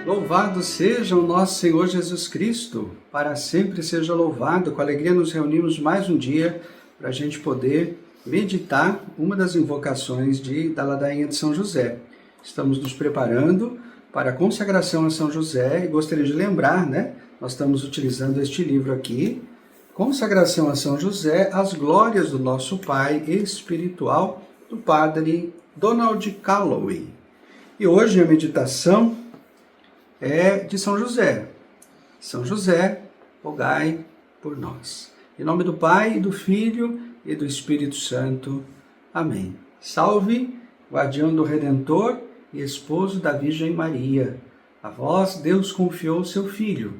Louvado seja o nosso Senhor Jesus Cristo, para sempre seja louvado. Com alegria nos reunimos mais um dia para a gente poder meditar uma das invocações da ladainha de São José. Estamos nos preparando para a consagração a São José e gostaria de lembrar, nós estamos utilizando este livro aqui, Consagração a São José, as glórias do nosso Pai espiritual, do Padre Donald Calloway. E hoje a meditação é de São José. São José, rogai por nós. Em nome do Pai, do Filho e do Espírito Santo. Amém. Salve, guardião do Redentor e esposo da Virgem Maria. A vós Deus confiou seu Filho.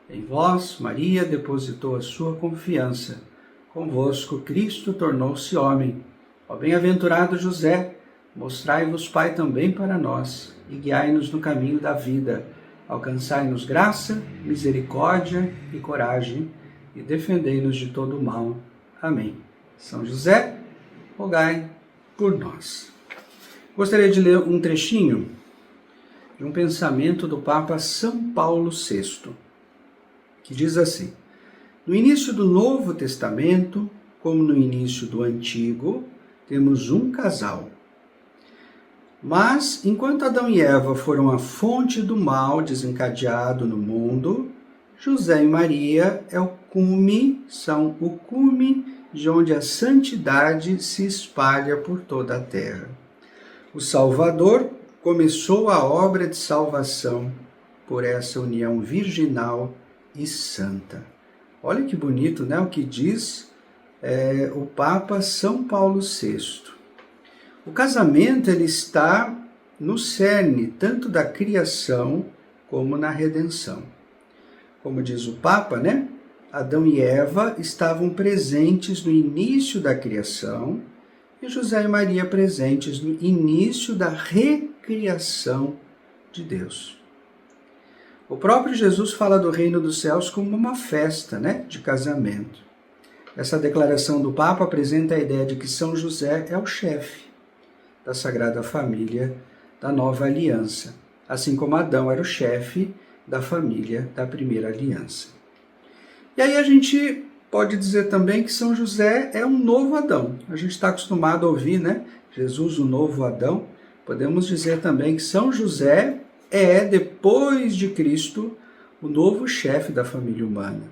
Em vós, Maria depositou a sua confiança. Convosco Cristo tornou-se homem. Ó bem-aventurado José, mostrai-vos Pai também para nós e guiai-nos no caminho da vida. Alcançai-nos graça, misericórdia e coragem e defendei-nos de todo o mal. Amém. São José, rogai por nós. Gostaria de ler um trechinho de um pensamento do Papa São Paulo VI, que diz assim: no início do Novo Testamento, como no início do Antigo, temos um casal. Mas, enquanto Adão e Eva foram a fonte do mal desencadeado no mundo, José e Maria são o cume de onde a santidade se espalha por toda a terra. O Salvador começou a obra de salvação por essa união virginal e santa. Olha que bonito, o que diz o Papa São Paulo VI. O casamento ele está no cerne tanto da criação como na redenção. Como diz o Papa, Adão e Eva estavam presentes no início da criação e José e Maria presentes no início da recriação de Deus. O próprio Jesus fala do reino dos céus como uma festa, de casamento. Essa declaração do Papa apresenta a ideia de que São José é o chefe da Sagrada Família da Nova Aliança, assim como Adão era o chefe da família da Primeira Aliança. E aí a gente pode dizer também que São José é um novo Adão. A gente está acostumado a ouvir, Jesus, o novo Adão. Podemos dizer também que São José é, depois de Cristo, o novo chefe da família humana.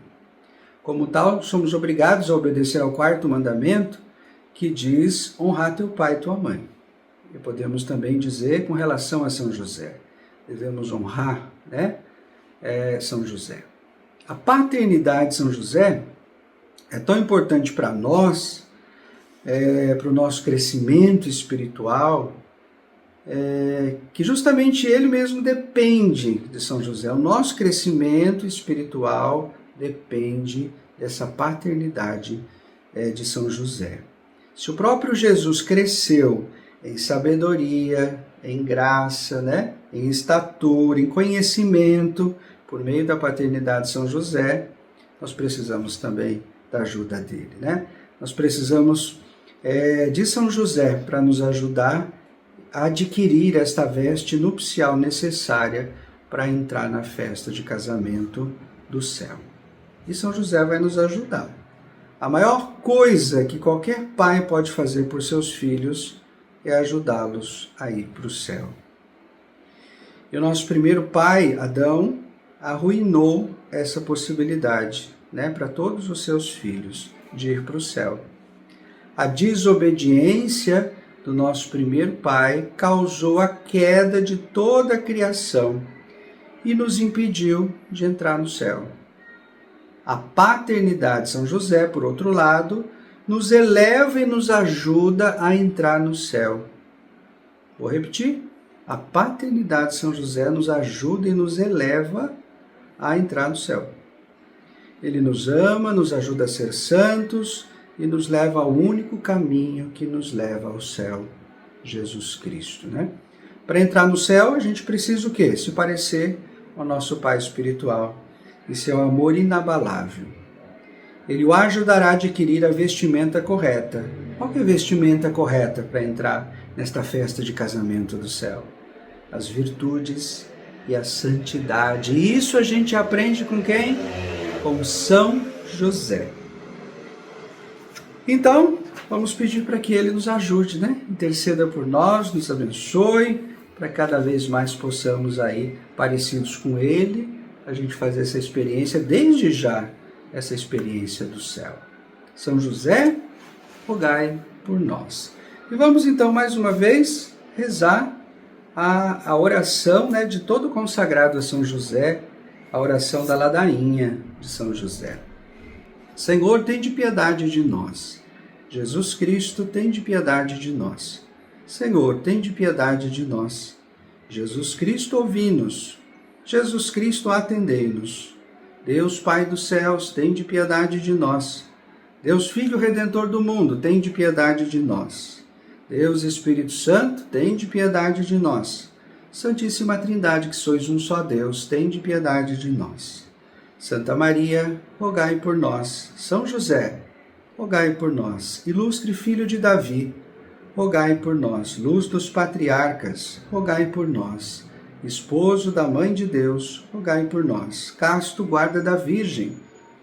Como tal, somos obrigados a obedecer ao quarto mandamento, que diz: honrar teu pai e tua mãe. E podemos também dizer com relação a São José, devemos honrar, São José. A paternidade de São José é tão importante para nós, para o nosso crescimento espiritual, que justamente ele mesmo depende de São José. O nosso crescimento espiritual depende dessa paternidade de São José. Se o próprio Jesus cresceu em sabedoria, em graça, em estatura, em conhecimento, por meio da paternidade de São José, nós precisamos também da ajuda dele. Nós precisamos de São José para nos ajudar a adquirir esta veste nupcial necessária para entrar na festa de casamento do céu. E São José vai nos ajudar. A maior coisa que qualquer pai pode fazer por seus filhos é ajudá-los a ir para o céu. E o nosso primeiro pai, Adão, arruinou essa possibilidade, para todos os seus filhos, de ir para o céu. A desobediência do nosso primeiro pai causou a queda de toda a criação e nos impediu de entrar no céu. A paternidade de São José, por outro lado, nos eleva e nos ajuda a entrar no céu. Vou repetir. A paternidade de São José nos ajuda e nos eleva a entrar no céu. Ele nos ama, nos ajuda a ser santos e nos leva ao único caminho que nos leva ao céu, Jesus Cristo. Para entrar no céu, a gente precisa o quê? Se parecer ao nosso Pai espiritual e seu amor inabalável. Ele o ajudará a adquirir a vestimenta correta. Qual que é a vestimenta correta para entrar nesta festa de casamento do céu? As virtudes e a santidade. E isso a gente aprende com quem? Com São José. Então, vamos pedir para que ele nos ajude, né? Interceda por nós, nos abençoe, para cada vez mais possamos aí, parecidos com ele, a gente fazer essa experiência, desde já, essa experiência do céu. São José, rogai por nós. E vamos então, mais uma vez, rezar a oração, né, de todo consagrado a São José, a oração da ladainha de São José. Senhor, tende piedade de nós. Jesus Cristo, tende piedade de nós. Senhor, tende piedade de nós. Jesus Cristo, ouvi-nos. Jesus Cristo, atendei-nos. Deus Pai dos céus, tende piedade de nós. Deus Filho Redentor do mundo, tende piedade de nós. Deus Espírito Santo, tende piedade de nós. Santíssima Trindade, que sois um só Deus, tende piedade de nós. Santa Maria, rogai por nós. São José, rogai por nós. Ilustre Filho de Davi, rogai por nós. Luz dos patriarcas, rogai por nós. Esposo da Mãe de Deus, rogai por nós. Casto guarda da Virgem,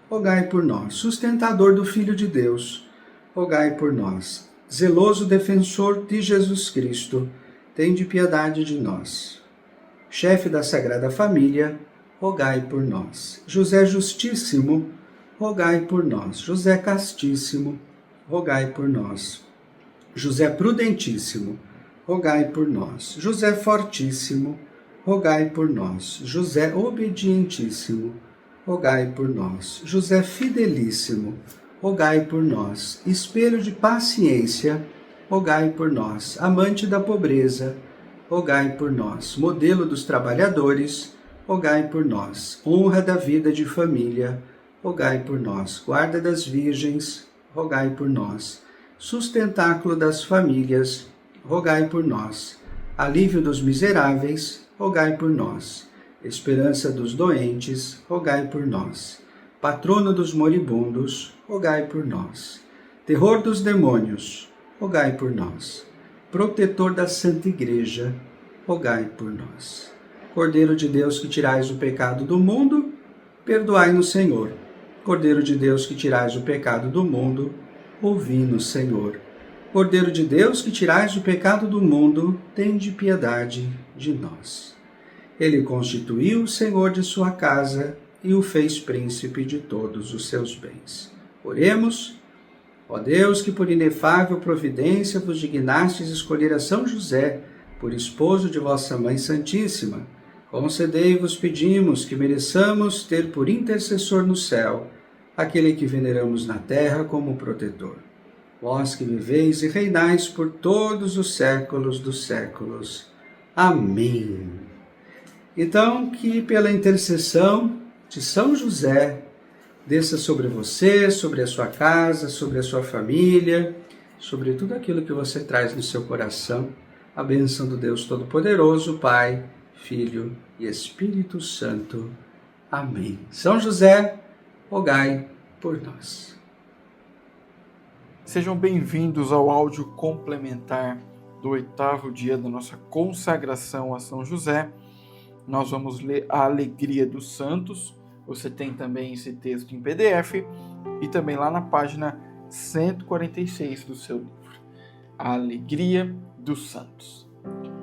rogai por nós. Sustentador do Filho de Deus, rogai por nós. Zeloso defensor de Jesus Cristo, tende piedade de nós. Chefe da Sagrada Família, rogai por nós. José Justíssimo, rogai por nós. José Castíssimo, rogai por nós. José Prudentíssimo, rogai por nós. José Fortíssimo, rogai por nós. José Obedientíssimo, rogai por nós. José Fidelíssimo, rogai por nós. Espelho de paciência, rogai por nós. Amante da pobreza, rogai por nós. Modelo dos trabalhadores, rogai por nós. Honra da vida de família, rogai por nós. Guarda das virgens, rogai por nós. Sustentáculo das famílias, rogai por nós. Alívio dos miseráveis, rogai por nós. Esperança dos doentes, rogai por nós. Patrono dos moribundos, rogai por nós. Terror dos demônios, rogai por nós. Protetor da Santa Igreja, rogai por nós. Cordeiro de Deus que tirais o pecado do mundo, perdoai-nos, Senhor. Cordeiro de Deus que tirais o pecado do mundo, ouvi-nos, Senhor. Cordeiro de Deus que tirais o pecado do mundo, tende piedade de nós. Ele constituiu o Senhor de sua casa e o fez príncipe de todos os seus bens. Oremos. Ó Deus, que por inefável providência vos dignastes escolher a São José por esposo de vossa Mãe Santíssima, concedei-vos, pedimos, que mereçamos ter por intercessor no céu aquele que veneramos na terra como protetor. Vós que viveis e reinais por todos os séculos dos séculos. Amém. Então, que pela intercessão de São José, desça sobre você, sobre a sua casa, sobre a sua família, sobre tudo aquilo que você traz no seu coração, a bênção do Deus Todo-Poderoso, Pai, Filho e Espírito Santo. Amém. São José, rogai por nós. Sejam bem-vindos ao áudio complementar do 8º dia da nossa consagração a São José. Nós vamos ler a Alegria dos Santos. Você tem também esse texto em PDF e também lá na página 146 do seu livro. A Alegria dos Santos.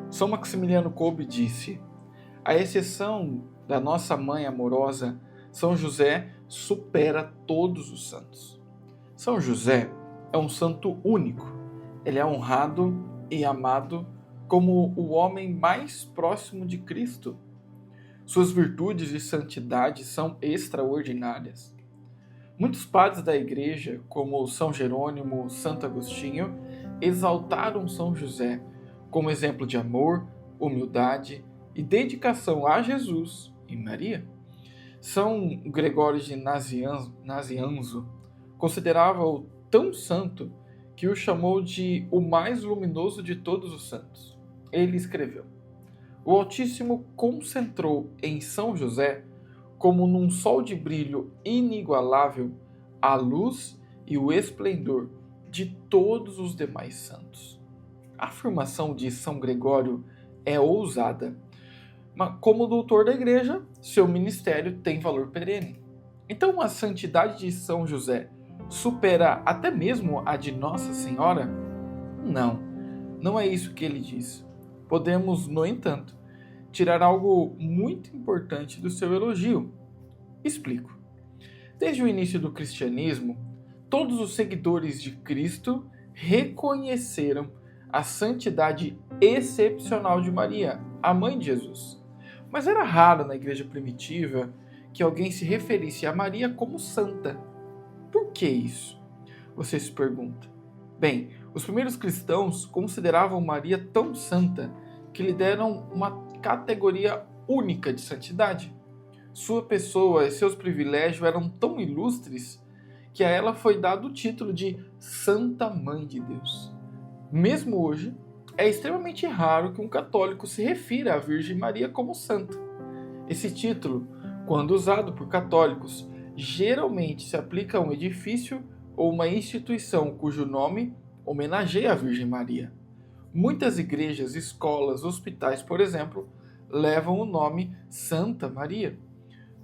São Maximiliano Kolbe disse: à exceção da nossa mãe amorosa, São José supera todos os santos. São José é um santo único. Ele é honrado e amado como o homem mais próximo de Cristo. Suas virtudes de santidade são extraordinárias. Muitos padres da Igreja, como São Jerônimo, Santo Agostinho, exaltaram São José como exemplo de amor, humildade e dedicação a Jesus e Maria. São Gregório de Nazianzo considerava-o tão santo que o chamou de o mais luminoso de todos os santos. Ele escreveu: o Altíssimo concentrou em São José, como num sol de brilho inigualável, a luz e o esplendor de todos os demais santos. A afirmação de São Gregório é ousada. Mas como doutor da igreja, seu ministério tem valor perene. Então a santidade de São José supera até mesmo a de Nossa Senhora? Não, não é isso que ele diz. Podemos, no entanto, tirar algo muito importante do seu elogio. Explico. Desde o início do cristianismo, todos os seguidores de Cristo reconheceram a santidade excepcional de Maria, a mãe de Jesus. Mas era raro na igreja primitiva que alguém se referisse a Maria como santa. Por que isso? Você se pergunta. Bem, os primeiros cristãos consideravam Maria tão santa que lhe deram uma categoria única de santidade. Sua pessoa e seus privilégios eram tão ilustres que a ela foi dado o título de Santa Mãe de Deus. Mesmo hoje, é extremamente raro que um católico se refira à Virgem Maria como santa. Esse título, quando usado por católicos, geralmente se aplica a um edifício ou uma instituição cujo nome homenageia a Virgem Maria. Muitas igrejas, escolas, hospitais, por exemplo, levam o nome Santa Maria.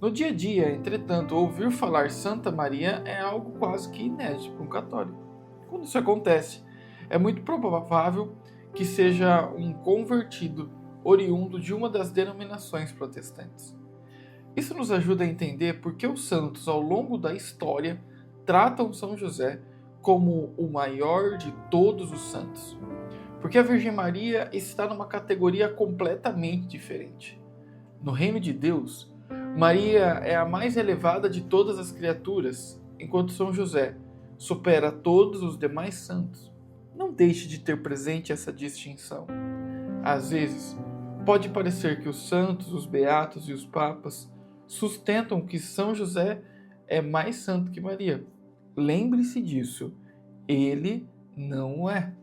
No dia a dia, entretanto, ouvir falar Santa Maria é algo quase que inédito para um católico. Quando isso acontece, é muito provável que seja um convertido oriundo de uma das denominações protestantes. Isso nos ajuda a entender por que os santos, ao longo da história, tratam São José como o maior de todos os santos. Porque a Virgem Maria está numa categoria completamente diferente. No reino de Deus, Maria é a mais elevada de todas as criaturas, enquanto São José supera todos os demais santos. Não deixe de ter presente essa distinção. Às vezes, pode parecer que os santos, os beatos e os papas sustentam que São José é mais santo que Maria. Lembre-se disso, ele não é.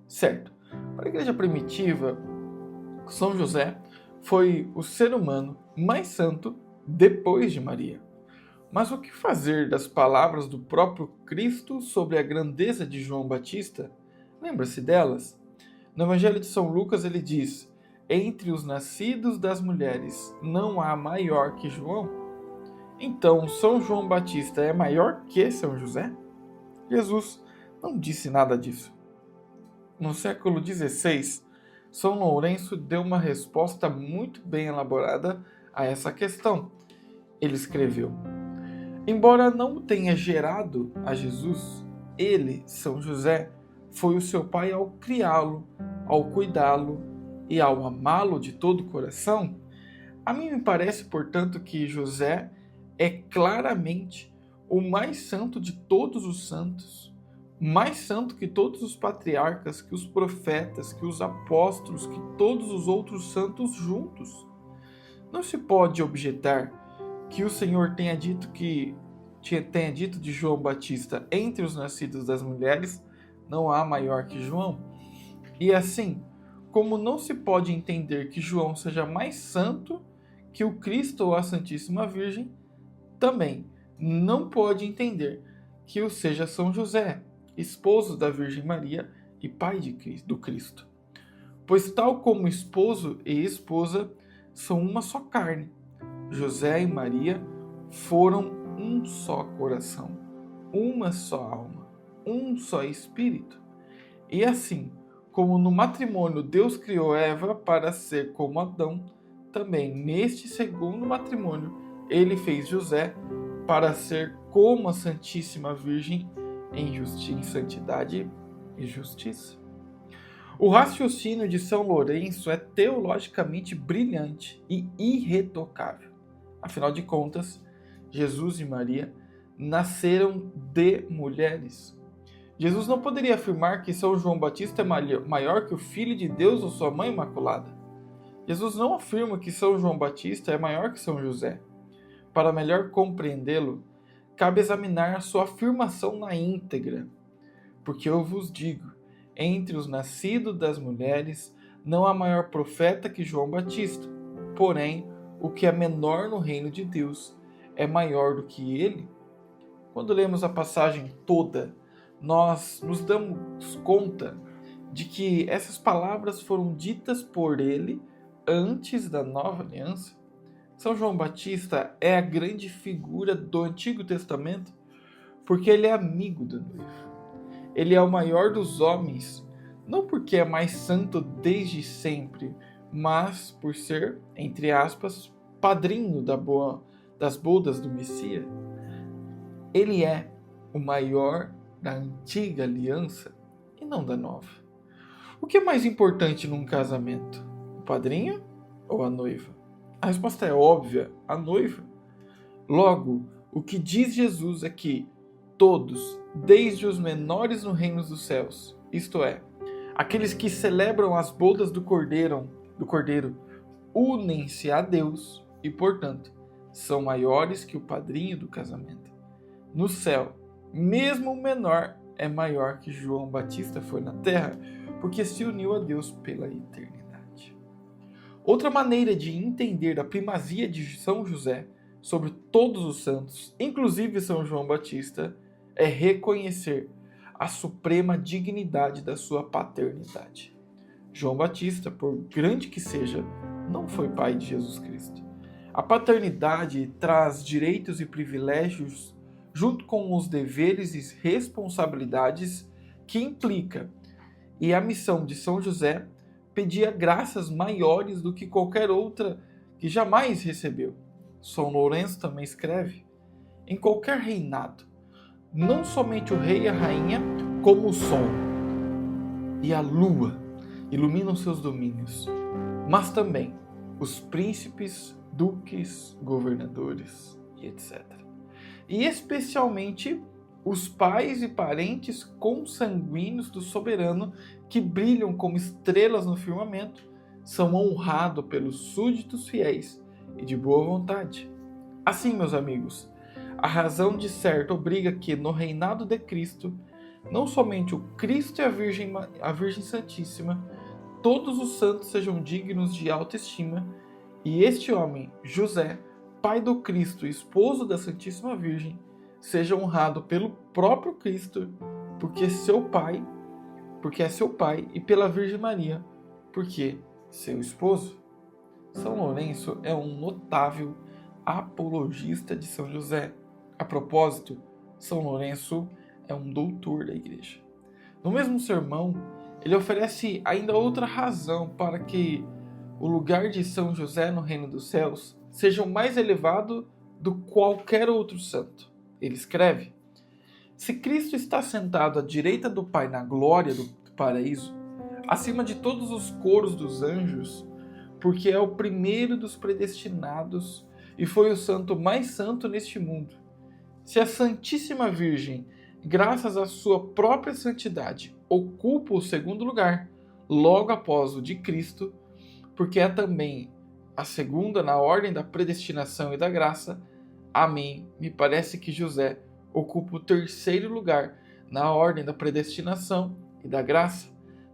Certo, para a igreja primitiva, São José foi o ser humano mais santo depois de Maria. Mas o que fazer das palavras do próprio Cristo sobre a grandeza de João Batista? Lembra-se delas? No Evangelho de São Lucas ele diz: entre os nascidos das mulheres não há maior que João. Então, São João Batista é maior que São José? Jesus não disse nada disso. No século XVI, São Lourenço deu uma resposta muito bem elaborada a essa questão. Ele escreveu: embora não tenha gerado a Jesus, ele, São José, foi o seu pai ao criá-lo, ao cuidá-lo e ao amá-lo de todo o coração. A mim me parece, portanto, que José é claramente o mais santo de todos os santos, mais santo que todos os patriarcas, que os profetas, que os apóstolos, que todos os outros santos juntos. Não se pode objetar que o Senhor tenha dito de João Batista: entre os nascidos das mulheres não há maior que João. E assim, como não se pode entender que João seja mais santo que o Cristo ou a Santíssima Virgem, também não pode entender que o seja São José, esposo da Virgem Maria e pai do Cristo. Pois tal como esposo e esposa são uma só carne, José e Maria foram um só coração, uma só alma, um só espírito. E assim, como no matrimônio Deus criou Eva para ser como Adão, também neste segundo matrimônio ele fez José para ser como a Santíssima Virgem em santidade e justiça. O raciocínio de São Lourenço é teologicamente brilhante e irretocável. Afinal de contas, Jesus e Maria nasceram de mulheres. Jesus não poderia afirmar que São João Batista é maior que o Filho de Deus ou sua Mãe Imaculada. Jesus não afirma que São João Batista é maior que São José. Para melhor compreendê-lo, cabe examinar sua afirmação na íntegra. Porque eu vos digo, entre os nascidos das mulheres não há maior profeta que João Batista. Porém, o que é menor no reino de Deus é maior do que ele. Quando lemos a passagem toda, nós nos damos conta de que essas palavras foram ditas por ele antes da nova aliança. São João Batista é a grande figura do Antigo Testamento porque ele é amigo do noivo. Ele é o maior dos homens, não porque é mais santo desde sempre, mas por ser, entre aspas, padrinho das bodas do Messias. Ele é o maior da antiga aliança e não da nova. O que é mais importante num casamento? O padrinho ou a noiva? A resposta é óbvia, a noiva. Logo, o que diz Jesus é que todos, desde os menores no reino dos céus, isto é, aqueles que celebram as bodas do Cordeiro, unem-se a Deus e, portanto, são maiores que o padrinho do casamento. No céu, mesmo o menor é maior que João Batista foi na terra, porque se uniu a Deus pela eternidade. Outra maneira de entender a primazia de São José sobre todos os santos, inclusive São João Batista, é reconhecer a suprema dignidade da sua paternidade. João Batista, por grande que seja, não foi pai de Jesus Cristo. A paternidade traz direitos e privilégios junto com os deveres e responsabilidades que implica, e a missão de São José pedia graças maiores do que qualquer outra que jamais recebeu. São Lourenço também escreve: em qualquer reinado, não somente o rei e a rainha, como o sol e a lua iluminam seus domínios, mas também os príncipes, duques, governadores e etc. E especialmente os pais e parentes consanguíneos do soberano que brilham como estrelas no firmamento são honrados pelos súditos fiéis e de boa vontade. Assim, meus amigos, a razão de certo obriga que no reinado de Cristo, não somente o Cristo e a Virgem Santíssima, todos os santos sejam dignos de autoestima, e este homem, José, pai do Cristo e esposo da Santíssima Virgem, seja honrado pelo próprio Cristo, porque é seu pai, e pela Virgem Maria, porque seu esposo. São Lourenço é um notável apologista de São José. A propósito, São Lourenço é um doutor da Igreja. No mesmo sermão, ele oferece ainda outra razão para que o lugar de São José no reino dos céus seja o mais elevado do qualquer outro santo. Ele escreve: se Cristo está sentado à direita do Pai na glória do paraíso, acima de todos os coros dos anjos, porque é o primeiro dos predestinados e foi o santo mais santo neste mundo. Se a Santíssima Virgem, graças à sua própria santidade, ocupa o segundo lugar, logo após o de Cristo, porque é também a segunda na ordem da predestinação e da graça, a mim me parece que José ocupa o terceiro lugar na ordem da predestinação e da graça,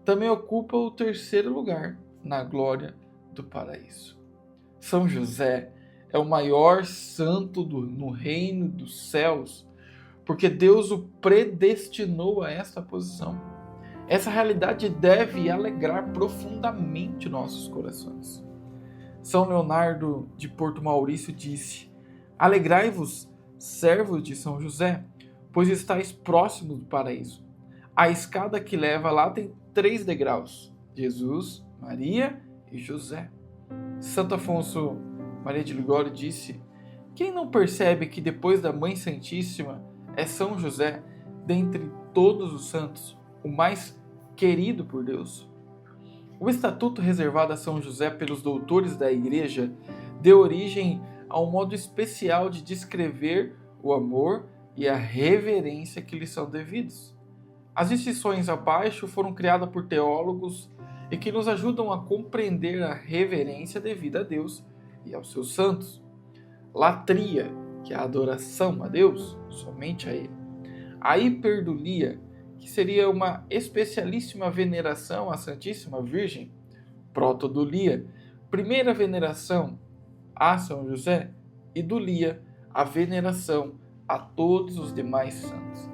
também ocupa o terceiro lugar na glória do paraíso. São José é o maior santo no reino dos céus, porque Deus o predestinou a esta posição. Essa realidade deve alegrar profundamente nossos corações. São Leonardo de Porto Maurício disse: alegrai-vos, servos de São José, pois estáis próximos do paraíso. A escada que leva lá tem 3 degraus: Jesus, Maria e José. Santo Afonso Maria de Ligório disse: quem não percebe que depois da Mãe Santíssima é São José, dentre todos os santos, o mais querido por Deus? O estatuto reservado a São José pelos doutores da Igreja deu origem a um modo especial de descrever o amor e a reverência que lhes são devidos. As distinções abaixo foram criadas por teólogos e que nos ajudam a compreender a reverência devida a Deus e aos seus santos. Latria, que é a adoração a Deus, somente a Ele. A hiperdulia, que seria uma especialíssima veneração à Santíssima Virgem. Protodulia, primeira veneração a São José, e dulia, a veneração a todos os demais santos.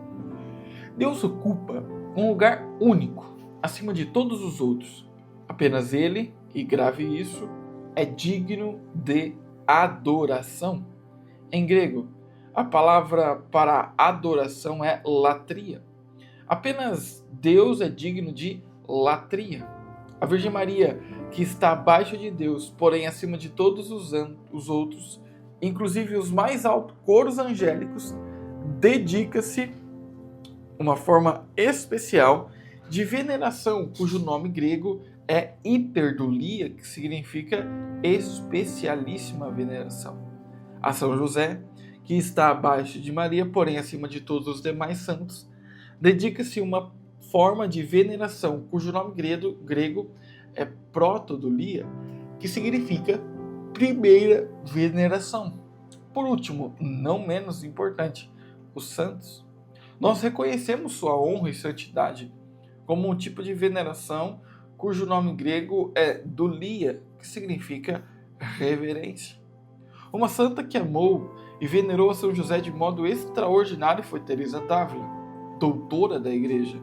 Deus ocupa um lugar único, acima de todos os outros. Apenas Ele, e grave isso, é digno de adoração. Em grego, a palavra para adoração é latria. Apenas Deus é digno de latria. A Virgem Maria, que está abaixo de Deus, porém acima de todos os outros, inclusive os mais altos coros angélicos, dedica-se uma forma especial de veneração, cujo nome grego é hiperdulia, que significa especialíssima veneração. A São José, que está abaixo de Maria, porém acima de todos os demais santos, dedica-se uma forma de veneração, cujo nome grego é protodulia, que significa primeira veneração. Por último, não menos importante, os santos. Nós reconhecemos sua honra e santidade como um tipo de veneração cujo nome grego é dulia, que significa reverência. Uma santa que amou e venerou a São José de modo extraordinário foi Teresa d'Ávila, doutora da Igreja.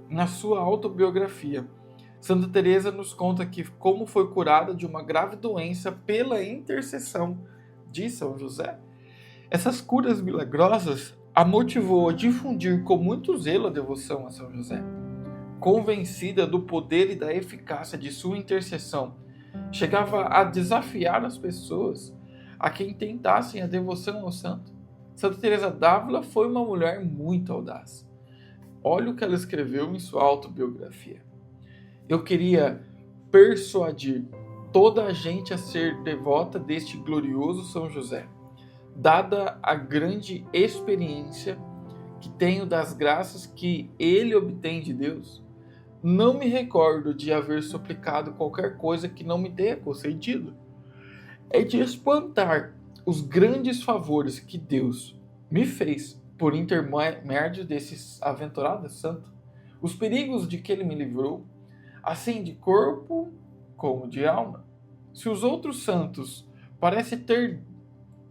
Na sua autobiografia, Santa Teresa nos conta que como foi curada de uma grave doença pela intercessão de São José. Essas curas milagrosas a motivou a difundir com muito zelo a devoção a São José. Convencida do poder e da eficácia de sua intercessão, chegava a desafiar as pessoas a quem tentassem a devoção ao santo. Santa Teresa d'Ávila foi uma mulher muito audaz. Olha o que ela escreveu em sua autobiografia. Eu queria persuadir toda a gente a ser devota deste glorioso São José, dada a grande experiência que tenho das graças que ele obtém de Deus. Não me recordo de haver suplicado qualquer coisa que não me tenha concedido. É de espantar os grandes favores que Deus me fez por intermédio desses aventurados santos, os perigos de que ele me livrou, assim de corpo como de alma. Se os outros santos parecem ter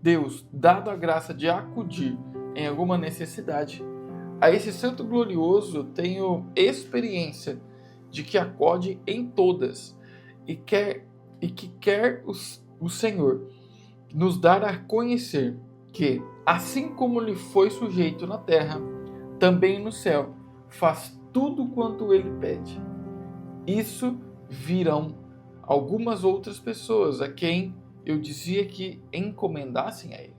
Deus dado a graça de acudir em alguma necessidade, a esse santo glorioso tenho experiência de que acode em todas e que quer o Senhor nos dar a conhecer que, assim como lhe foi sujeito na terra, também no céu faz tudo quanto ele pede. Isso virão algumas outras pessoas a quem eu dizia que encomendassem a ele.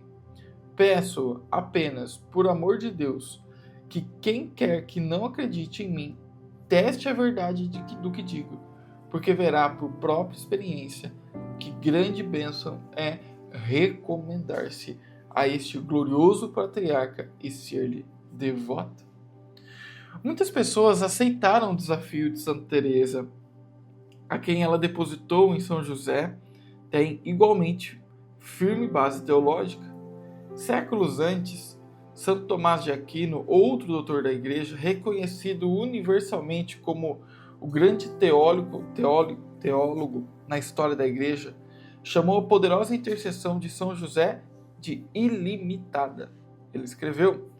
Peço apenas, por amor de Deus, que quem quer que não acredite em mim, teste a verdade do que digo, porque verá por própria experiência que grande bênção é recomendar-se a este glorioso patriarca e ser-lhe devota. Muitas pessoas aceitaram o desafio de Santa Teresa, a quem ela depositou em São José, tem igualmente firme base teológica. Séculos antes, Santo Tomás de Aquino, outro doutor da Igreja, reconhecido universalmente como o grande teólogo na história da Igreja, chamou a poderosa intercessão de São José de ilimitada. Ele escreveu: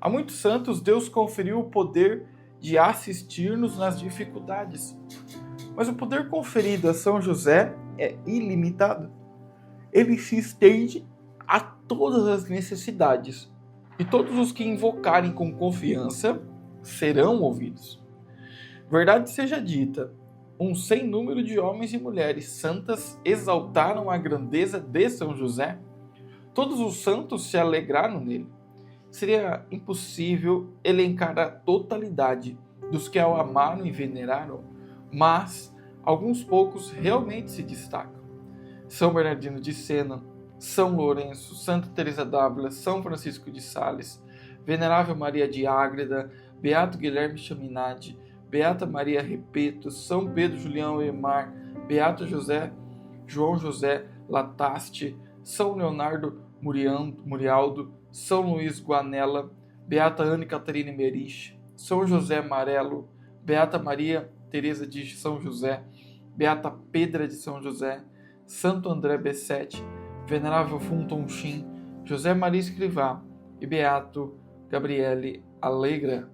a muitos santos Deus conferiu o poder de assistir-nos nas dificuldades, mas o poder conferido a São José é ilimitado. Ele se estende a todas as necessidades, e todos os que invocarem com confiança serão ouvidos. Verdade seja dita, um sem número de homens e mulheres santas exaltaram a grandeza de São José. Todos os santos se alegraram nele. Seria impossível elencar a totalidade dos que o amaram e veneraram, mas alguns poucos realmente se destacam. São Bernardino de Sena, São Lourenço, Santa Teresa d'Ávila, São Francisco de Sales, Venerável Maria de Ágreda, Beato Guilherme Chaminade, Beata Maria Repeto, São Pedro Julião Emar, Beato João José Lataste, São Leonardo Murialdo, São Luís Guanella, Beata Ana Catarina Merich, São José Marelo, Beata Maria Teresa de São José, Beata Pedra de São José, Santo André Bessete, Venerável Funton Chin, José Maria Escrivá e Beato Gabriele Alegra.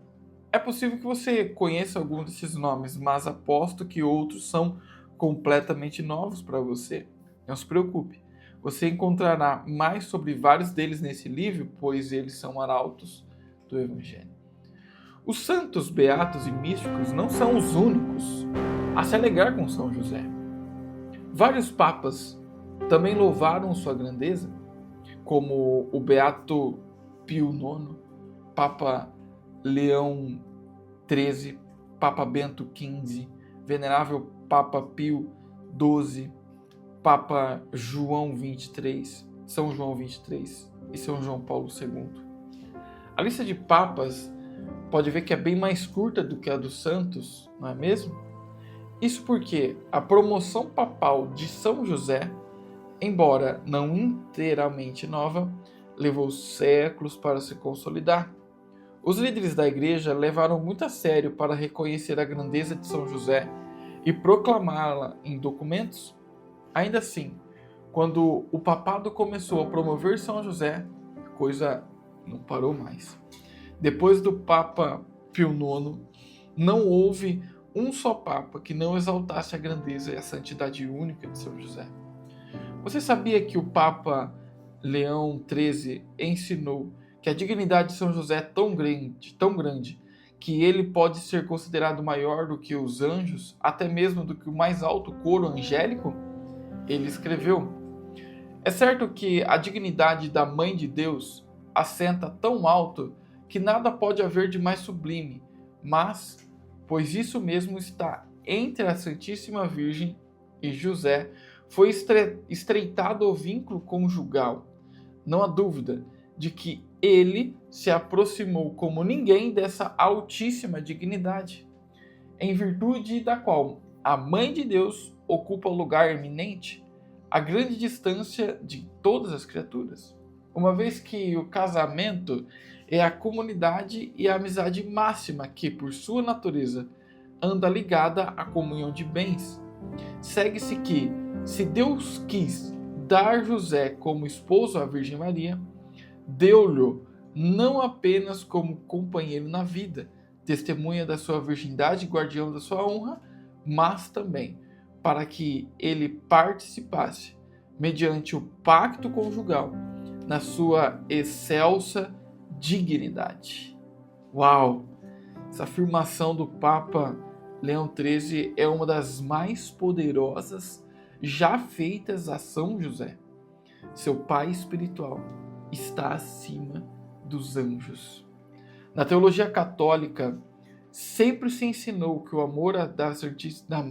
É possível que você conheça algum desses nomes, mas aposto que outros são completamente novos para você. Não se preocupe, você encontrará mais sobre vários deles nesse livro, pois eles são arautos do Evangelho. Os santos, beatos e místicos não são os únicos a se alegrar com São José. Vários papas também louvaram sua grandeza, como o beato Pio IX, Papa Leão XIII, Papa Bento XV, Venerável Papa Pio XII, Papa João XXIII, São João XXIII e São João Paulo II. A lista de papas pode ver que é bem mais curta do que a dos santos, não é mesmo? Isso porque a promoção papal de São José, embora não inteiramente nova, levou séculos para se consolidar. Os líderes da igreja levaram muito a sério para reconhecer a grandeza de São José e proclamá-la em documentos. Ainda assim, quando o papado começou a promover São José, a coisa não parou mais. Depois do Papa Pio IX, não houve um só papa que não exaltasse a grandeza e a santidade única de São José. Você sabia que o Papa Leão XIII ensinou que a dignidade de São José é tão grande, que ele pode ser considerado maior do que os anjos, até mesmo do que o mais alto coro angélico? Ele escreveu: é certo que a dignidade da Mãe de Deus assenta tão alto que nada pode haver de mais sublime, mas, pois isso mesmo está entre a Santíssima Virgem e José, foi estreitado o vínculo conjugal. Não há dúvida de que ele se aproximou como ninguém dessa altíssima dignidade, em virtude da qual a Mãe de Deus ocupa o lugar eminente, a grande distância de todas as criaturas, uma vez que o casamento é a comunidade e a amizade máxima que, por sua natureza, anda ligada à comunhão de bens. Segue-se que, se Deus quis dar José como esposo à Virgem Maria, deu-lhe não apenas como companheiro na vida, testemunha da sua virgindade e guardião da sua honra, mas também para que ele participasse, mediante o pacto conjugal, na sua excelsa dignidade. Uau! Essa afirmação do Papa Leão XIII é uma das mais poderosas já feitas a São José. Seu pai espiritual está acima dos anjos. Na teologia católica, sempre se ensinou que o amor da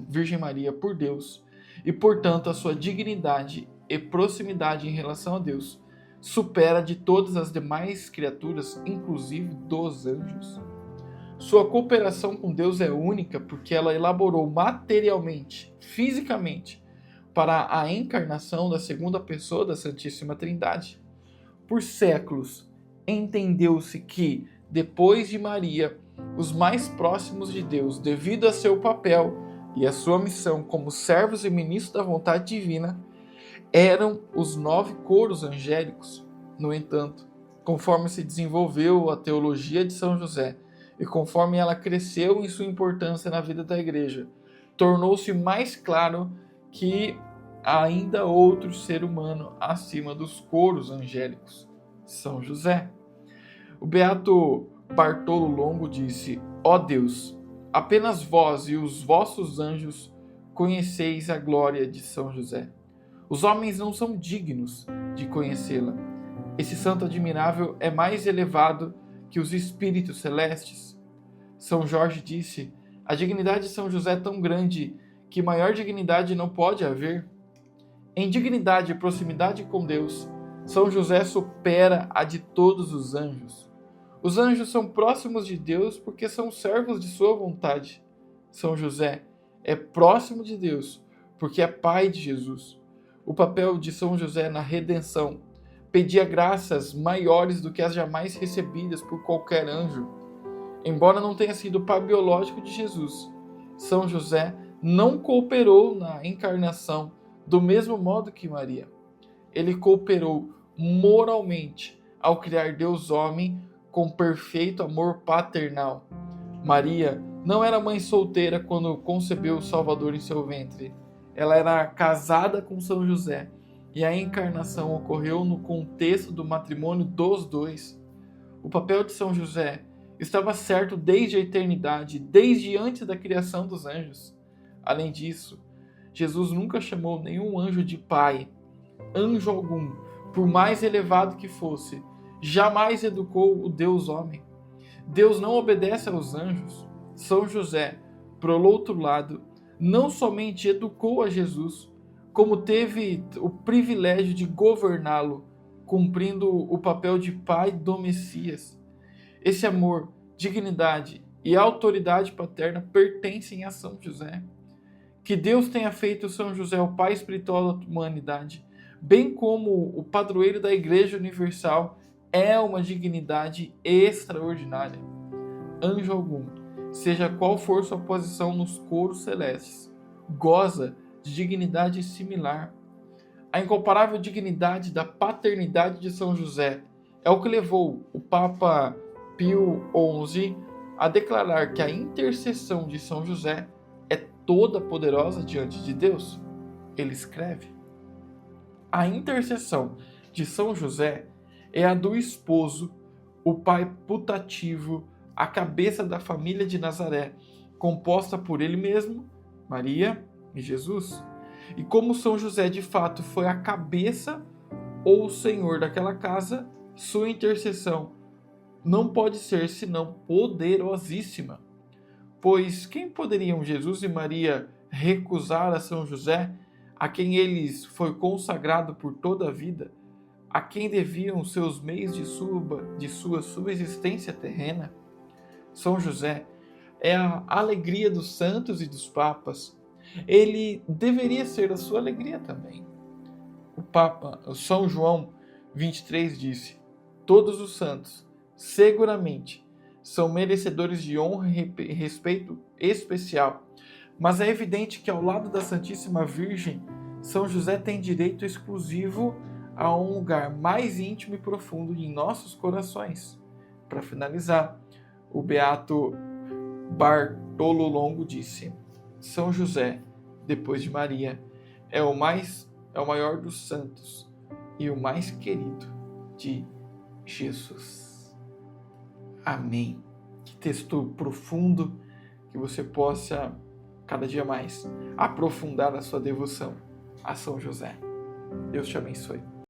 Virgem Maria por Deus e, portanto, a sua dignidade e proximidade em relação a Deus supera de todas as demais criaturas, inclusive dos anjos. Sua cooperação com Deus é única porque ela elaborou materialmente, fisicamente, para a encarnação da segunda pessoa da Santíssima Trindade. Por séculos, entendeu-se que, depois de Maria, os mais próximos de Deus, devido a seu papel e a sua missão como servos e ministros da vontade divina, eram os 9 coros angélicos. No entanto, conforme se desenvolveu a teologia de São José e conforme ela cresceu em sua importância na vida da igreja, tornou-se mais claro que há ainda outro ser humano acima dos coros angélicos, São José. O beato Bartolo Longo disse: ó Deus, apenas vós e os vossos anjos conheceis a glória de São José. Os homens não são dignos de conhecê-la. Esse santo admirável é mais elevado que os espíritos celestes. São Jorge disse: a dignidade de São José é tão grande que maior dignidade não pode haver. Em dignidade e proximidade com Deus, São José supera a de todos os anjos. Os anjos são próximos de Deus porque são servos de sua vontade. São José é próximo de Deus porque é pai de Jesus. O papel de São José na redenção pedia graças maiores do que as jamais recebidas por qualquer anjo. Embora não tenha sido pai biológico de Jesus, São José não cooperou na encarnação do mesmo modo que Maria. Ele cooperou moralmente ao criar Deus homem com perfeito amor paternal. Maria não era mãe solteira quando concebeu o Salvador em seu ventre. ela era casada com São José e a encarnação ocorreu no contexto do matrimônio dos dois. O papel de São José estava certo desde a eternidade, desde antes da criação dos anjos. Além disso, Jesus nunca chamou nenhum anjo de pai. Anjo algum, por mais elevado que fosse, jamais educou o Deus homem. Deus não obedece aos anjos. São José, por outro lado, não somente educou a Jesus, como teve o privilégio de governá-lo, cumprindo o papel de pai do Messias. Esse amor, dignidade e autoridade paterna pertencem a São José. Que Deus tenha feito São José o pai espiritual da humanidade, bem como o padroeiro da Igreja Universal, é uma dignidade extraordinária. Anjo algum, seja qual for sua posição nos coros celestes, goza de dignidade similar. A incomparável dignidade da paternidade de São José é o que levou o Papa Pio XI a declarar que a intercessão de São José é toda poderosa diante de Deus. Ele escreve: a intercessão de São José é a do esposo, o pai putativo, a cabeça da família de Nazaré, composta por ele mesmo, Maria e Jesus. E como São José de fato foi a cabeça ou o senhor daquela casa, sua intercessão não pode ser senão poderosíssima. Pois quem poderiam Jesus e Maria recusar a São José, a quem eles foi consagrado por toda a vida, a quem deviam seus meios de sua subsistência terrena? São José é a alegria dos santos e dos papas. Ele deveria ser a sua alegria também. O Papa São João 23 disse: todos os santos, seguramente, são merecedores de honra e respeito especial, mas é evidente que ao lado da Santíssima Virgem, São José tem direito exclusivo a um lugar mais íntimo e profundo em nossos corações. Para finalizar, o beato Bartolo Longo disse: São José, depois de Maria, é o maior dos santos e o mais querido de Jesus. Amém. Que texto profundo, que você possa cada dia mais aprofundar a sua devoção a São José. Deus te abençoe.